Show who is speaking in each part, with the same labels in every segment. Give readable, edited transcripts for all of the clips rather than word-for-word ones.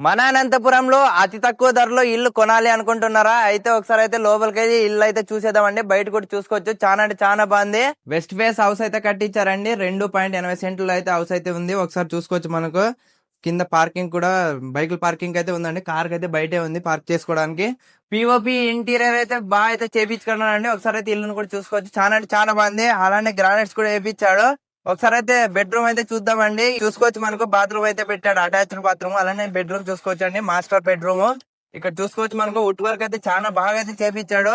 Speaker 1: మన అనంతపురంలో అతి తక్కువ ధరలో ఇల్లు కొనాలి అనుకుంటున్నారా? అయితే ఒకసారి అయితే లోపలికి ఇల్లు అయితే చూసేద్దామండి. బయట కూడా చూసుకోవచ్చు. చాలా అంటే చాలా బాగుంది. వెస్ట్ ఫేస్ హౌస్ అయితే కట్టించారండి. 2.80 సెంట్లు అయితే హౌస్ అయితే ఉంది. ఒకసారి చూసుకోవచ్చు. మనకు కింద పార్కింగ్ కూడా బైకుల పార్కింగ్ అయితే ఉందండి. కార్ అయితే బయటే ఉంది పార్క్ చేసుకోవడానికి. పిఓపి ఇంటీరియర్ అయితే బాగా అయితే చేపించుకున్నానండి. ఒకసారి అయితే ఇల్లును కూడా చూసుకోవచ్చు. చాలా అంటే చాలా బాగుంది. అలానే గ్రానైట్స్ కూడా వేయించాడు. ఒకసారి అయితే బెడ్రూమ్ అయితే చూద్దామండి. చూసుకోవచ్చు. మనకు బాత్రూమ్ అయితే పెట్టాడు, అటాచ్డ్ బాత్రూమ్. అలానే బెడ్రూమ్ చూసుకోవచ్చు అండి, మాస్టర్ బెడ్రూమ్. ఇక్కడ చూసుకోవచ్చు. మనకు వుడ్ వర్క్ అయితే చాలా బాగా అయితే చేపించాడు.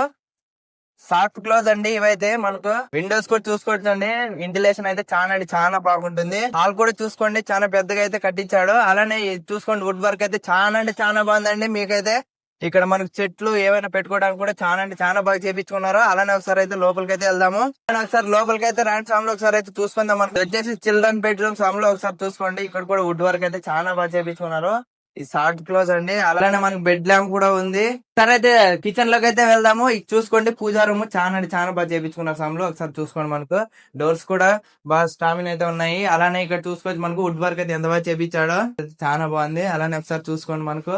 Speaker 1: సాఫ్ట్ క్లోజ్ అండి ఇవైతే. మనకు విండోస్ కూడా చూసుకోవచ్చు అండి. వెంటిలేషన్ అయితే చాలా అంటే చాలా బాగుంటుంది. హాల్ కూడా చూసుకోండి, చాలా పెద్దగా అయితే కట్టించాడు. అలానే ఇది చూసుకోండి, వుడ్ వర్క్ అయితే చాలా అంటే చాలా బాగుందండి. మీకైతే ఇక్కడ మనకు చెట్లు ఏమైనా పెట్టుకోవడానికి కూడా చాలా అంటే చాలా బాగా చేపించుకున్నారు. అలానే ఒకసారి అయితే లోపలికి అయితే వెళ్దాము. ఒకసారి లోపలికి అయితే రాండి సామ్లో ఒకసారి అయితే చూసుకుందాం. మనకు వచ్చేసి చిల్డ్రన్ బెడ్రూమ్ సామ్లో ఒకసారి చూసుకోండి. ఇక్కడ కూడా వుడ్ వర్క్ అయితే చాలా బాగా చేపించుకున్నారు. ఈ సాఫ్ట్ క్లోజ్ అండి. అలానే మనకు బెడ్ ల్యాంప్ కూడా ఉంది. సరే అయితే కిచెన్ లోకి అయితే వెళ్దాము. ఇది చూసుకోండి, పూజా రూమ్ చాలా అంటే చాలా బాగా చేపించుకున్నారు సామ్లో. ఒకసారి చూసుకోండి. మనకు డోర్స్ కూడా బాగా స్టామిన్ అయితే ఉన్నాయి. అలానే ఇక్కడ చూసుకోవచ్చు. మనకు వుడ్ వర్క్ అయితే ఎంత బాగా చేపించాడో చాలా బాగుంది. అలానే ఒకసారి చూసుకోండి. మనకు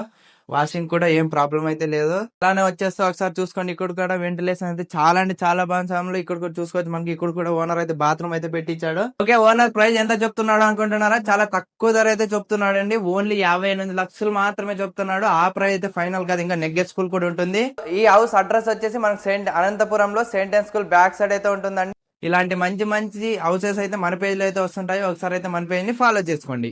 Speaker 1: వాషింగ్ కూడా ఏం ప్రాబ్లం అయితే లేదు. అలానే వచ్చేస్తే ఒకసారి చూసుకోండి. ఇక్కడ కూడా వెంటిలేషన్ అయితే చాలా అంటే చాలా బాగుంది సామ్లో. ఇక్కడ కూడా చూసుకోవచ్చు. మనకి ఇక్కడ కూడా ఓనర్ అయితే బాత్రూమ్ అయితే పెట్టించాడు. ఓకే, ఓనర్ ప్రైస్ ఎంత చెప్తున్నాడు అనుకుంటున్నారా? చాలా తక్కువ ధర అయితే చెప్తున్నాడు అండి. ఓన్లీ 58 లక్షలు మాత్రమే చెప్తున్నాడు. ఆ ప్రైస్ అయితే ఫైనల్ కాదు, ఇంకా నెగ్గెట్ కూడా ఉంటుంది. ఈ హౌస్ అడ్రస్ వచ్చేసి మనకు అనంతపురంలో సెయింట్ స్కూల్ బ్యాక్ సైడ్ అయితే ఉంటుందండి. ఇలాంటి మంచి మంచి హౌసెస్ అయితే మన పేజ్ లో అయితే వస్తుంటాయి. ఒకసారి అయితే మన పేజ్ ని ఫాలో చేసుకోండి.